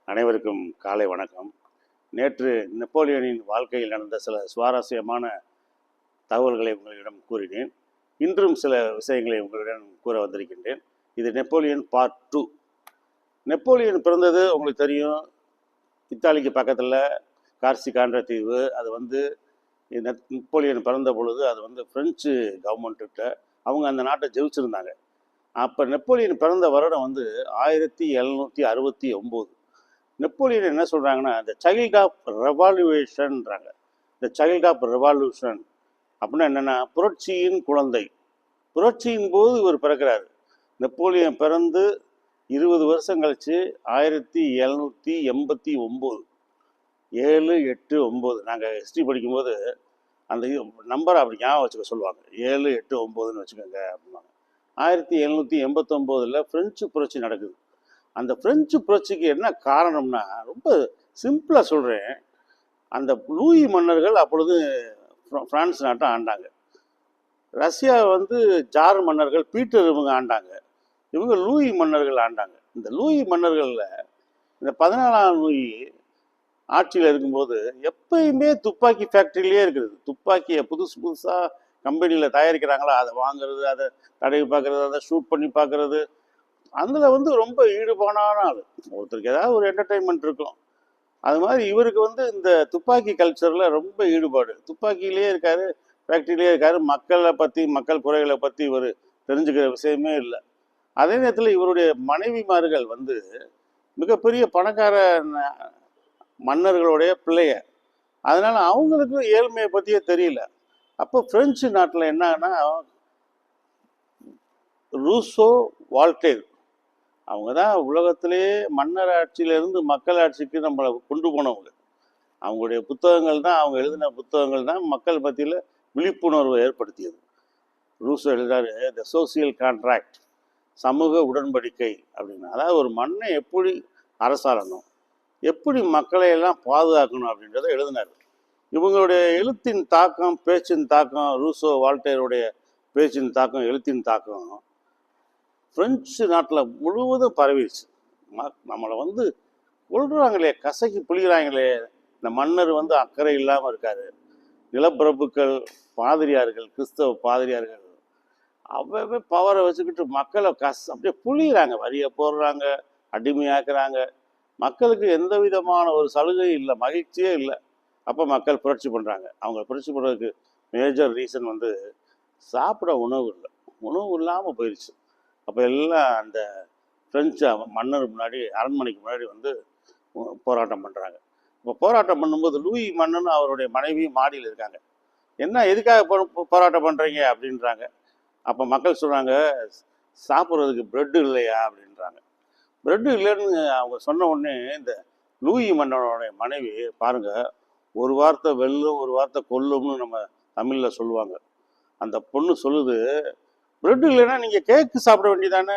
அனைவருக்கும் காலை வணக்கம். நேற்று நெப்போலியனின் வாழ்க்கையில் நடந்த சில சுவாரஸ்யமான தகவல்களை உங்களிடம் கூறினேன். இன்றும் சில விஷயங்களை உங்களிடம் கூற வந்திருக்கின்றேன். இது நெப்போலியன் பார்ட் 2. நெப்போலியன் பிறந்தது உங்களுக்கு தெரியும், இத்தாலிக்கு பக்கத்தில் கார்சிகான்ற தீவு. அது நெப்போலியன் பிறந்த பொழுது அது பிரெஞ்சு கவர்மெண்ட்டுக்கிட்ட அவங்க அந்த நாட்டை ஜெயிச்சிருந்தாங்க. அப்போ நெப்போலியன் பிறந்த வருடம் 1769. நெப்போலியன் என்ன சொல்கிறாங்கன்னா, இந்த சைல்ட் ஆஃப் ரெவால்யூஷன்றாங்க. இந்த சைல்ட் ஆஃப் ரெவால்யூஷன் அப்படின்னா என்னென்னா, புரட்சியின் குழந்தை. புரட்சியின் போது இவர் பிறக்கிறாரு. நெப்போலியன் பிறந்து 20 வருஷம் கழிச்சு 1789, 7, 8, 9. நாங்கள் ஹிஸ்ட்ரி படிக்கும்போது அந்த நம்பரை அப்படி ஞாபகம் வச்சுக்க சொல்லுவாங்க. 7, 8, 9ன்னு வச்சுக்கோங்க அப்படின்னாங்க. 1789 பிரெஞ்சு புரட்சி நடக்குது. அந்த பிரெஞ்சு புரட்சிக்கு என்ன காரணம்னா, ரொம்ப சிம்பிளாக சொல்கிறேன். அந்த லூயி மன்னர்கள் அப்பொழுது பிரான்ஸ் நாட்டை ஆண்டாங்க. ரஷ்யா ஜார் மன்னர்கள் பீட்டர் இவங்க ஆண்டாங்க. இவங்க லூயி மன்னர்கள் ஆண்டாங்க. இந்த லூயி மன்னர்களில் இந்த 14ஆம் லூயி ஆட்சியில் இருக்கும்போது எப்பயுமே துப்பாக்கி ஃபேக்ட்ரியிலே இருக்குது. துப்பாக்கியை புதுசாக கம்பெனியில் தயாரிக்கிறாங்களா, அதை வாங்குறது, அதை தடவி பார்க்குறது, அதை ஷூட் பண்ணி பார்க்குறது, அதில் ரொம்ப ஈடுபாடான ஆள். ஒருத்தருக்கு ஏதாவது ஒரு என்டர்டெயின்மெண்ட் இருக்கும். அது மாதிரி இவருக்கு இந்த துப்பாக்கி கல்ச்சரில் ரொம்ப ஈடுபாடு. துப்பாக்கியிலே இருக்கார், ஃபேக்ட்ரியிலே இருக்கார். மக்களை பற்றி, மக்கள் குறைகளை பற்றி இவர் தெரிஞ்சுக்கிற விஷயமே இல்லை. அதே நேரத்தில் இவருடைய மனைவிமார்கள் மிகப்பெரிய பணக்கார மன்னர்களுடைய பிள்ளைய. அதனால் அவங்களுக்கு ஏழ்மையை பற்றியே தெரியல. அப்போ பிரெஞ்சு நாட்டில் என்னன்னா, ரூசோ, வால்டேர் அவங்க தான் உலகத்திலே மன்னர் ஆட்சியிலேருந்து மக்கள் ஆட்சிக்கு நம்மளை கொண்டு போனவங்க. அவங்களுடைய புத்தகங்கள் தான், அவங்க எழுதின புத்தகங்கள் தான் மக்கள் மத்தியில் விழிப்புணர்வை ஏற்படுத்தியது. ரூசோ எழுதாரு, த சோசியல் கான்ட்ராக்ட், சமூக உடன்படிக்கை அப்படின்னு. அதாவது ஒரு மண்ணை எப்படி அரசாளணும், எப்படி மக்களை எல்லாம் பாதுகாக்கணும் அப்படின்றத எழுதினார். இவங்களுடைய எழுத்தின் தாக்கம், பேச்சின் தாக்கம், ரூசோ வால்டேருடைய பேச்சின் தாக்கம், எழுத்தின் தாக்கம் பிரெஞ்சு நாட்டில் முழுவதும் பரவிடுச்சு. நம்மளை கொள்றாங்களே, கசக்கி புளிகிறாங்களே. இந்த மன்னர் அக்கறை இல்லாமல் இருக்காரு. நிலப்பிரபுக்கள், பாதிரியார்கள், கிறிஸ்தவ பாதிரியார்கள் அவ்வளவு பவரை வச்சுக்கிட்டு மக்களை அப்படியே புளிகிறாங்க. வரியை போடுறாங்க, அடிமையாக்குறாங்க. மக்களுக்கு எந்த விதமான ஒரு சலுகையும் இல்லை, மகிழ்ச்சியே இல்லை. அப்போ மக்கள் புரட்சி பண்ணுறாங்க. அவங்க புரட்சி பண்ணுறதுக்கு மேஜர் ரீசன் சாப்பிட உணவு இல்லை. உணவு இல்லாமல் போயிடுச்சு. அப்போ எல்லாம் அந்த பிரெஞ்சு மன்னர் முன்னாடி, அரண்மனைக்கு முன்னாடி போராட்டம் பண்ணுறாங்க. இப்போ போராட்டம் பண்ணும்போது லூயி மன்னன் அவருடைய மனைவியும் மாடியில் இருக்காங்க. என்ன, எதுக்காக போராட்டம் பண்ணுறீங்க அப்படின்றாங்க. அப்போ மக்கள் சொல்கிறாங்க, சாப்பிட்றதுக்கு பிரெட்டு இல்லையா அப்படின்றாங்க. பிரெட்டு இல்லைன்னு அவங்க சொன்ன உடனே இந்த லூயி மன்னனுடைய மனைவி பாருங்கள், ஒரு வார்த்தை வெல்லும், ஒரு வார்த்தை கொல்லும்னு நம்ம தமிழில் சொல்லுவாங்க. அந்த பொண்ணு சொல்லுது, பிரெட் இல்லைன்னா நீங்கள் கேக்கு சாப்பிட வேண்டியதானே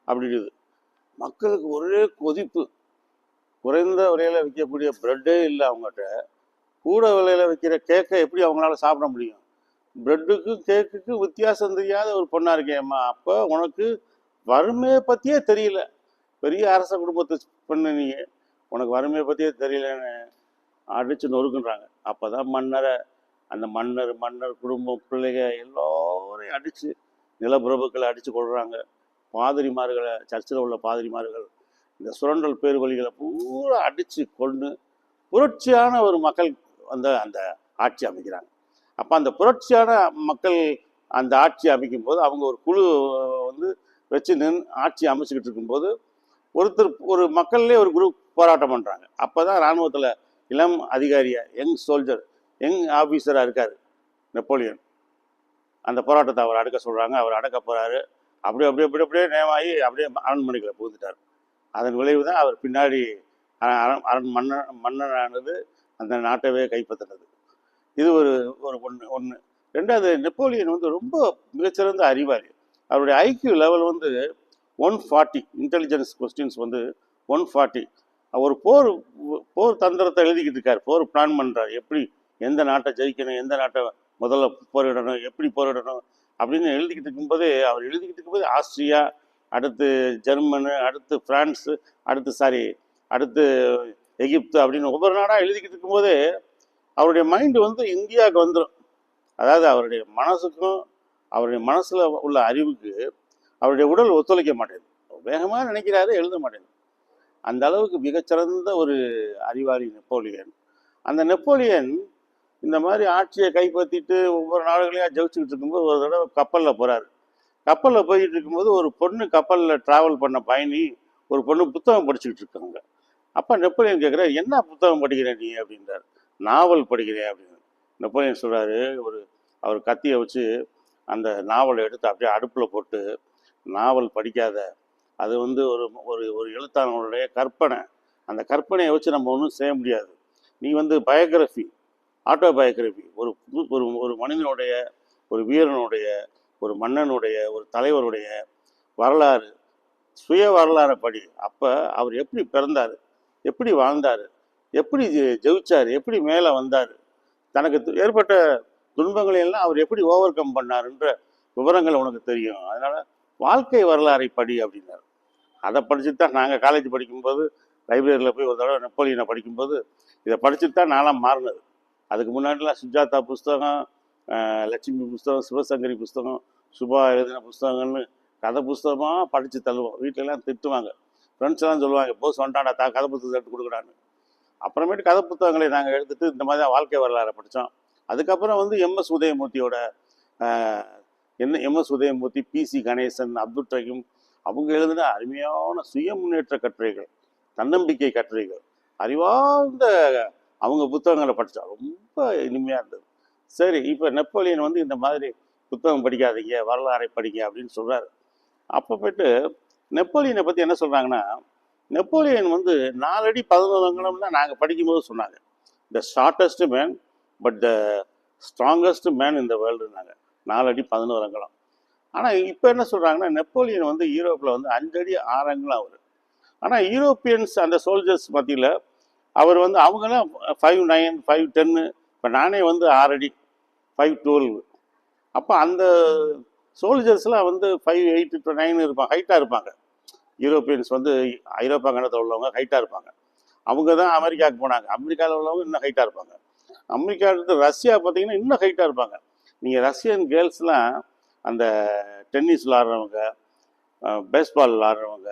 அப்படின்னுது. மக்களுக்கு ஒரே கொதிப்பு. குறைந்த விலையில் விற்கக்கூடிய பிரெட்டே இல்லை அவங்ககிட்ட, கூட விலையில் விற்கிற கேக்கை எப்படி அவங்களால சாப்பிட முடியும்? பிரெட்டுக்கும் கேக்குக்கும் வித்தியாசம் தெரியாத ஒரு பொண்ணாக இருக்கேம்மா. அப்போ உனக்கு வறுமையை பற்றியே தெரியல. பெரிய அரச குடும்பத்தை பொண்ணு நீ, உனக்கு வறுமையை பற்றியே தெரியலன்னு அடித்து நொறுக்குன்றாங்க. அப்போ தான் அந்த மன்னர் குடும்பம், பிள்ளைங்க எல்லோரையும் அடித்து, நிலப்பிரபுக்களை அடித்து கொள்கிறாங்க. பாதிரிமார்களை, சர்ச்சில் உள்ள பாதிரிமார்கள், இந்த சுரண்டல் பேர்வழிகளை பூரா அடித்து கொண்டு புரட்சியான ஒரு மக்கள் அந்த ஆட்சி அமைக்கிறாங்க. அப்போ அந்த புரட்சியான மக்கள் அந்த ஆட்சி அமைக்கும் போது அவங்க ஒரு குழு வச்சு ஆட்சி அமைச்சிக்கிட்டு இருக்கும்போது ஒரு மக்கள்லேயே ஒரு குரூப் போராட்டம் பண்ணுறாங்க. அப்போ தான் இராணுவத்தில் இளம் அதிகாரியாக, யங் சோல்ஜர், யங் ஆஃபீஸராக இருக்கார் நெப்போலியன். அந்த போராட்டத்தை அவர் அடக்க சொல்கிறாங்க. அவர் அடக்க போகிறாரு. அப்படியே நேமாகி அப்படியே அரண்மனைகளை புகுந்துட்டார். அதன் விளைவு தான் அவர் பின்னாடி மன்னனானது அந்த நாட்டவே கைப்பற்றினது. இது ஒரு ஒன்று. ரெண்டாவது, நெப்போலியன் ரொம்ப மிகச்சிறந்த அறிவாளி. அவருடைய ஐக்யூ லெவல் 140. Intelligence questions 140. ஒரு போர் தந்திரத்தை எழுதிக்கிட்டு இருக்கார். போர் பிளான் பண்ணுறார். எப்படி எந்த நாட்டை ஜெயிக்கணும், எந்த நாட்டை முதல்ல போரிடணும், எப்படி போரிடணும் அப்படின்னு எழுதிக்கிட்டு இருக்கும்போதே ஆஸ்திரியா, அடுத்து ஜெர்மனு, அடுத்து பிரான்ஸு, அடுத்து எகிப்து அப்படின்னு ஒவ்வொரு நாடாக எழுதிக்கிட்டு இருக்கும்போதே அவருடைய மைண்டு வந்து இந்தியாவுக்கு வந்துடும். அதாவது அவருடைய மனசுக்கும் அவருடைய மனசில் உள்ள அறிவுக்கு அவருடைய உடல் ஒத்துழைக்க மாட்டேங்குது. வேகமாக நினைக்கிறாரு, எழுத மாட்டேங்குது. அந்த அளவுக்கு மிகச்சிறந்த ஒரு அறிவாளி நெப்போலியன். அந்த நெப்போலியன் இந்த மாதிரி ஆட்சியை கைப்பற்றிட்டு ஒவ்வொரு நாடுகளையாக ஜெயிச்சுக்கிட்டு இருக்கும்போது ஒரு தடவை கப்பலில் போகிறாரு. கப்பலில் போய்கிட்டு இருக்கும்போது ஒரு பொண்ணு கப்பலில் ட்ராவல் பண்ண பயணி ஒரு பொண்ணு புத்தகம் படிச்சுக்கிட்டு இருக்காங்க. அப்போ நெப்போலியன் கேட்குறாரு, என்ன புத்தகம் படிக்கிறேன் நீ அப்படின்றார். நாவல் படிக்கிறேன் அப்படின்னு. நெப்போலியன் சொல்கிறாரு, அவர் கத்தியை வச்சு அந்த நாவலை எடுத்து அப்படியே அடுப்பில் போட்டு, நாவல் படிக்காத, அது வந்து ஒரு ஒரு ஒரு எழுத்தாளனுடைய கற்பனை, அந்த கற்பனையை வச்சு நம்ம ஒன்றும் செய்ய முடியாது. நீ வந்து பயோகிராஃபி, ஆட்டோபயோகிராஃபி, ஒரு ஒரு ஒரு மனிதனுடைய, ஒரு வீரனுடைய, ஒரு மன்னனுடைய, ஒரு தலைவருடைய வரலாறு, சுய வரலாறை படி. அப்போ அவர் எப்படி பிறந்தார், எப்படி வாழ்ந்தார், எப்படி ஜெயிச்சார், எப்படி மேலே வந்தார், தனக்கு ஏற்பட்ட துன்பங்களை எல்லாம் அவர் எப்படி ஓவர் கம் பண்ணாருன்ற விவரங்கள் உனக்கு தெரியும். அதனால் வாழ்க்கை வரலாறை படி அப்படின்னார். அதை படிச்சுட்டு தான் நாங்கள் காலேஜ் படிக்கும்போது லைப்ரரியில் போய் ஒரு தடவை நெப்போலியனை படிக்கும்போது இதை படிச்சுட்டு தான் நான்லாம் மாறினது. அதுக்கு முன்னாடிலாம் சுஜாதா புஸ்தகம், லட்சுமி புஸ்தகம், சிவசங்கரி புஸ்தகம், சுபா எழுதின புஸ்தகங்கள்னு கதை புஸ்தகமாக படித்து தள்ளுவோம். வீட்டிலலாம் திட்டுவாங்க, ஃப்ரெண்ட்ஸ் எல்லாம் சொல்லுவாங்க, போஸ் வந்துட்டாடா கதை புத்தகத்தை எடுத்து கொடுக்குறான்னு. அப்புறமேட்டு கதை புத்தகங்களை நாங்கள் எடுத்துகிட்டு இந்த மாதிரி தான் வாழ்க்கை வரலாறை படித்தோம். அதுக்கப்புறம் வந்து எம்எஸ் உதயமூர்த்தியோட எம்எஸ் உதயமூர்த்தி, பிசி கணேசன், அப்துல் ரஹீம் அவங்க எழுதின அருமையான சுய முன்னேற்ற கட்டுரைகள், தன்னம்பிக்கை கட்டுரைகள், அறிவார்ந்த அவங்க புத்தகங்களை படித்தா ரொம்ப இனிமையாக இருந்தது. சரி, இப்போ நெப்போலியன் வந்து இந்த மாதிரி புத்தகம் படிக்காதீங்க, வரலாறை படிங்க அப்படின்னு சொல்கிறாரு. அப்போ போய்ட்டு நெப்போலியனை பற்றி என்ன சொல்கிறாங்கன்னா, நெப்போலியன் வந்து 4 அடி 11 அங்குலம் தான் நாங்கள் படிக்கும்போது சொன்னாங்க. த shortest man but the strongest man இந்த வேர்ல்டுனாங்க. 4 அடி 11 அங்குலம். ஆனால் இப்போ என்ன சொல்கிறாங்கன்னா, நெப்போலியன் வந்து யூரோப்பில் வந்து 5 அடி 6 அங்குலம் அவர். ஆனால் யூரோப்பியன்ஸ் அந்த சோல்ஜர்ஸ் மத்தியில் அவர் வந்து அவங்களாம் 5'9", 5'10". இப்போ நானே வந்து 6 அடி 5'12". அப்போ அந்த சோல்ஜர்ஸ்லாம் வந்து 5'8" to 9 இருப்பாங்க, ஹைட்டாக இருப்பாங்க. யூரோப்பியன்ஸ் வந்து ஐரோப்பா கண்டத்தில் உள்ளவங்க ஹைட்டாக இருப்பாங்க. அவங்க தான் அமெரிக்காவுக்கு போனாங்க. அமெரிக்காவில் உள்ளவங்க இன்னும் ஹைட்டாக இருப்பாங்க. அமெரிக்காவிலிருந்து ரஷ்யா பார்த்தீங்கன்னா இன்னும் ஹைட்டாக இருப்பாங்க. நீங்கள் ரஷ்யன் கேர்ள்ஸ்லாம் அந்த டென்னிஸ் விளாட்றவங்க, பேஸ்பால் விளாட்றவங்க,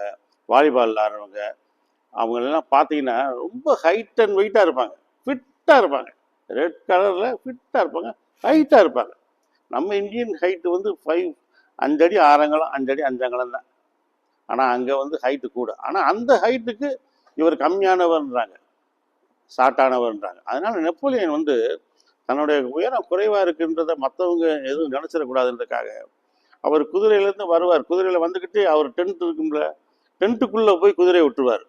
வாலிபால் விளாட்றவங்க, அவங்களெல்லாம் பார்த்தீங்கன்னா ரொம்ப ஹைட் அண்ட் வெயிட்டாக இருப்பாங்க, ஃபிட்டாக இருப்பாங்க, ரெட் கலரில் ஃபிட்டாக இருப்பாங்க, ஹைட்டாக இருப்பாங்க. நம்ம இந்தியன் ஹைட்டு வந்து 5 அடி 6 அங்குலம், 5 அடி 5 அங்குலம் தான். ஆனால் அங்கே வந்து ஹைட்டு கூட. ஆனால் அந்த ஹைட்டுக்கு இவர் கம்மியானவர்ன்றாங்க, ஷார்ட்டானவர்ன்றாங்க. அதனால் நெப்போலியன் வந்து தன்னுடைய உயரம் குறைவாக இருக்குன்றதை மற்றவங்க எதுவும் நினச்சிடக்கூடாதுன்றதுக்காக அவர் குதிரையிலேருந்து வருவார். குதிரையில் வந்துக்கிட்டு அவர் டென்ட் இருக்கும்ல, டென்ட்டுக்குள்ளே போய் குதிரையை விட்டுருவார்.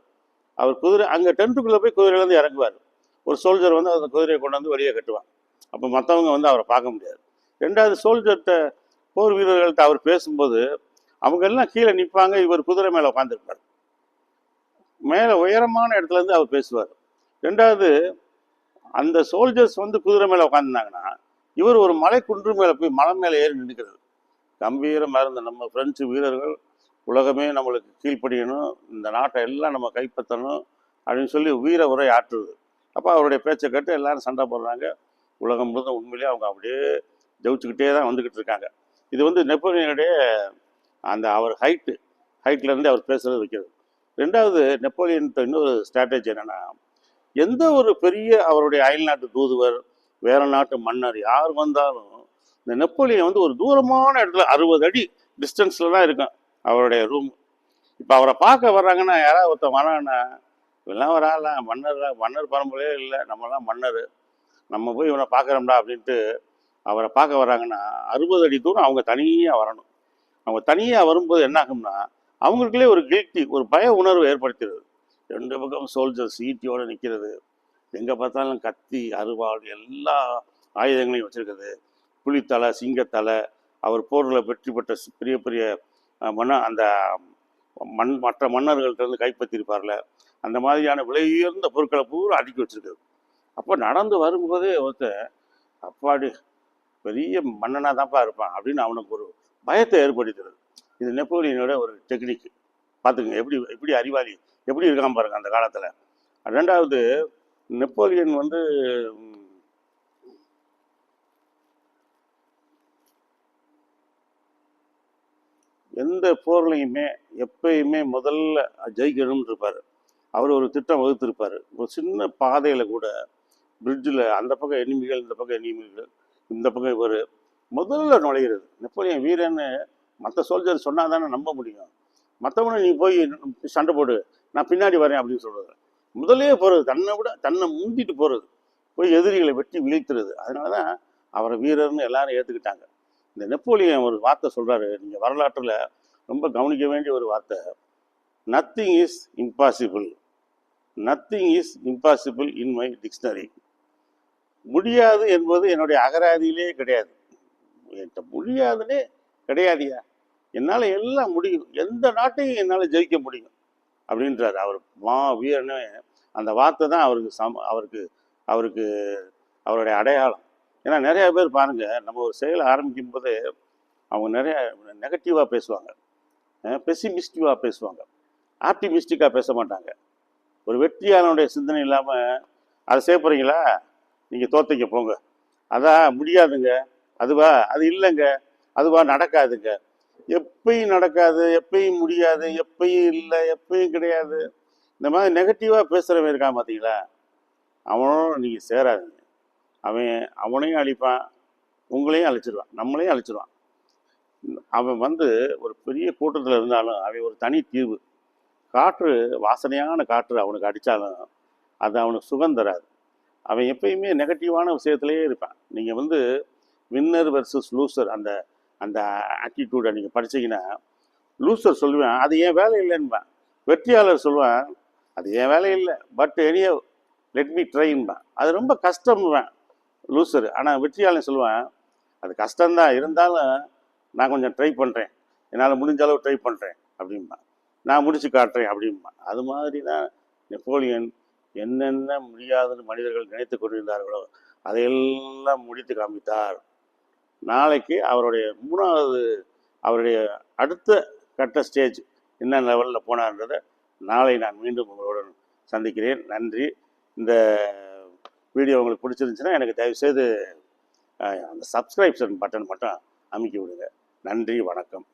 அவர் குதிரை அங்கே டென்ட்டுக்குள்ளே போய் குதிரையிலேருந்து இறங்குவார். ஒரு சோல்ஜர் வந்து அந்த குதிரையை கொண்டு வந்து வெளியே கட்டுவார். அப்போ மற்றவங்க வந்து அவரை பார்க்க முடியாது. 2வது சோல்ஜர்கிட்ட, போர் வீரர்கள்ட்ட அவர் பேசும்போது அவங்க எல்லாம் கீழே நிற்பாங்க, இவர் குதிரை மேலே உட்காந்துருப்பார். மேலே உயரமான இடத்துலேருந்து அவர் பேசுவார். 2வது அந்த சோல்ஜர்ஸ் வந்து குதிரை மேலே உட்காந்துருந்தாங்கன்னா இவர் ஒரு மலை குன்று மேலே போய் மலை மேலே ஏறி நின்றுக்கிறது. கம்பீரமாக இருந்த நம்ம பிரெஞ்சு வீரர்கள், உலகமே நம்மளுக்கு கீழ்ப்படியணும், இந்த நாட்டை எல்லாம் நம்ம கைப்பற்றணும் அப்படின்னு சொல்லி வீர உரை ஆற்றுறது. அப்போ அவருடைய பேச்சை கேட்டு எல்லாரும் சண்டை போடுறாங்க. உலகம் முழுதும் உண்மையிலே அவங்க அப்படியே ஜெயிச்சுக்கிட்டே தான் வந்துக்கிட்டு இருக்காங்க. இது வந்து நெப்போலியனுடைய அந்த அவர் ஹைட்லேருந்து அவர் பேசுகிறது வைக்கிறது. 2வது நெப்போலியன்ட்ட இன்னொரு ஸ்ட்ராட்டஜி என்னென்னா, எந்த ஒரு பெரிய அவருடைய அயல்நாட்டு தூதுவர், வேற நாட்டு மன்னர் யார் வந்தாலும் இந்த நெப்போலியன் வந்து ஒரு தூரமான இடத்துல 60 அடி டிஸ்டன்ஸில் தான் இருக்கும் அவருடைய ரூம். இப்போ அவரை பார்க்க வர்றாங்கன்னா, யாராவது ஒருத்தர் வராங்கன்னா, இவெல்லாம் வரால மன்னர் பரம்பரையே இல்லை, நம்மளாம் மன்னர், நம்ம போய் இவனை பார்க்குறோம்டா அப்படின்ட்டு அவரை பார்க்க வர்றாங்கன்னா 60 அடி தூரம் அவங்க தனியாக வரணும். அவங்க தனியாக வரும்போது என்ன ஆகும்னா, அவங்களுக்குள்ளே ஒரு கில்ட்டி, ஒரு பய உணர்வு ஏற்படுத்துறது. 2 பக்கம் சோல்ஜர்ஸ் ஈட்டியோடு நிற்கிறது, எங்கே பார்த்தாலும் கத்தி, அருவாள், எல்லா ஆயுதங்களையும் வச்சுருக்குது, புலித்தலை, சிங்கத்தலை, அவர் போரில் வெற்றி பெற்ற பெரிய பெரிய அந்த மற்ற மன்னர்கள்ட்ட கைப்பற்றிருப்பார்ல, அந்த மாதிரியான விலை உயர்ந்த பொருட்களை பூரா அடுக்கி வச்சுருக்குது. அப்போ நடந்து வரும்போதே ஒருத்தர், அப்பாடி பெரிய மன்னனாக தான்ப்பா இருப்பான் அப்படின்னு அவனுக்கு ஒரு பயத்தை ஏற்படுத்துறது. இது நெப்போலியனோட ஒரு டெக்னிக். பார்த்துக்குங்க எப்படி அறிவாளி எப்படி இருக்கான் பாருங்க அந்த காலத்தில். ரெண்டாவது, நெப்போலியன் வந்து எந்த போர்லையுமே எப்பயுமே முதல்ல ஜெயிக்கணும்னு இருப்பார். அவர் ஒரு திட்டம் வகுத்திருப்பார். ஒரு சின்ன பாதையில் கூட, பிரிட்ஜில் அந்த பக்கம் எனிமிகள், இந்த பக்கம் எனிமிகள், இந்த பக்கம் இவர் முதல்ல நுழையிறது. நெப்போலியன் வீரன்னு மற்ற சோல்ஜர் சொன்னால் தானே நம்ப முடியும். மற்றவனை நீ போய் சண்டை போடு, நான் பின்னாடி வரேன் அப்படின்னு சொல்கிறது. முதலே போகிறது, தன்னை முந்திட்டு போகிறது, போய் எதிரிகளை வெட்டி வீழ்த்துறது. அதனால தான் அவரை வீரர்னு எல்லாரும் ஏற்றுக்கிட்டாங்க. இந்த நெப்போலியன் ஒரு வார்த்தை சொல்கிறாரு, நீங்கள் வரலாற்றில் ரொம்ப கவனிக்க வேண்டிய ஒரு வார்த்தை. Nothing is impossible, nothing is impossible in my dictionary. முடியாது என்பது என்னுடைய அகராதியிலே கிடையாது. என்கிட்ட முடியாதுன்னே கிடையாதியா, என்னால் எல்லாம் முடியும், எந்த நாட்டையும் என்னால் ஜெயிக்க முடியும் அப்படின்றார் அவர். வீரன்னு அந்த வார்த்தை தான் அவருக்கு அவருக்கு அவருடைய அடையாளம். ஏன்னா நிறைய பேர் பாருங்க, நம்ம ஒரு செயலை ஆரம்பிக்கும் போது அவங்க நிறைய நெகட்டிவாக பேசுவாங்க, பெசிமிஸ்டிவாக பேசுவாங்க, ஆப்டிமிஸ்டிக்காக பேச மாட்டாங்க. ஒரு வெற்றியாளனுடைய சிந்தனை இல்லாமல் அதை சேர்ப்புறீங்களா, நீங்கள் தோத்தைங்க போங்க, அதான் முடியாதுங்க, அதுவா அது இல்லைங்க, அதுவா நடக்காதுங்க, எப்பயும் நடக்காது, எப்பயும் முடியாது, எப்பயும் இல்லை, எப்பயும் கிடையாது, இந்த மாதிரி நெகட்டிவாக பேசுகிறவன் இருக்கான் பார்த்தீங்களா, அவனோட நீங்கள் சேராதுங்க. அவனையும் அழிப்பான், உங்களையும் அழிச்சிடுவான், நம்மளையும் அழிச்சிடுவான். அவன் வந்து ஒரு பெரிய கூட்டத்தில் இருந்தாலும் அவன் ஒரு தனி தீவு. காற்று, வாசனையான காற்று அவனுக்கு அடித்தாலும் அது அவனுக்கு சுகம் தராது. அவன் எப்பயுமே நெகட்டிவான விஷயத்துலேயே இருப்பான். நீங்கள் வந்து வின்னர் வெர்சஸ் லூசர் அந்த அந்த ஆட்டிடியூடை நீங்கள் படித்தீங்கன்னா, லூசர் சொல்லுவேன் அது என் வேலை இல்லைன்பான், வெற்றியாளர் சொல்லுவேன் அது என் வேலை இல்லை, பட் எனியோ லெட் மீ ட்ரைன்பான். அது ரொம்ப கஷ்டம்வேன் லூசர். ஆனால் வெற்றியாளர் சொல்லுவேன் அது கஷ்டம்தான், இருந்தாலும் நான் கொஞ்சம் ட்ரை பண்ணுறேன், என்னால் முடிஞ்ச அளவு ட்ரை பண்ணுறேன் அப்படின்பான், நான் முடிச்சு காட்டுறேன் அப்படின்பான். அது மாதிரி தான் நெப்போலியன் என்னென்ன முடியாதுன்னு மனிதர்கள் நினைத்து கொண்டிருந்தார்களோ அதையெல்லாம் முடித்து காமித்தார். நாளைக்கு அவருடைய அடுத்த கட்ட ஸ்டேஜ் என்ன லெவலில் போனார்ன்றதை நாளை நான் மீண்டும் உங்களுடன் சந்திக்கிறேன். நன்றி. இந்த வீடியோ உங்களுக்கு பிடிச்சிருந்துச்சுன்னா எனக்கு தயவுசெய்து அந்த சப்ஸ்கிரிப்ஷன் பட்டன் மட்டும் அமைக்கி விடுங்க. நன்றி, வணக்கம்.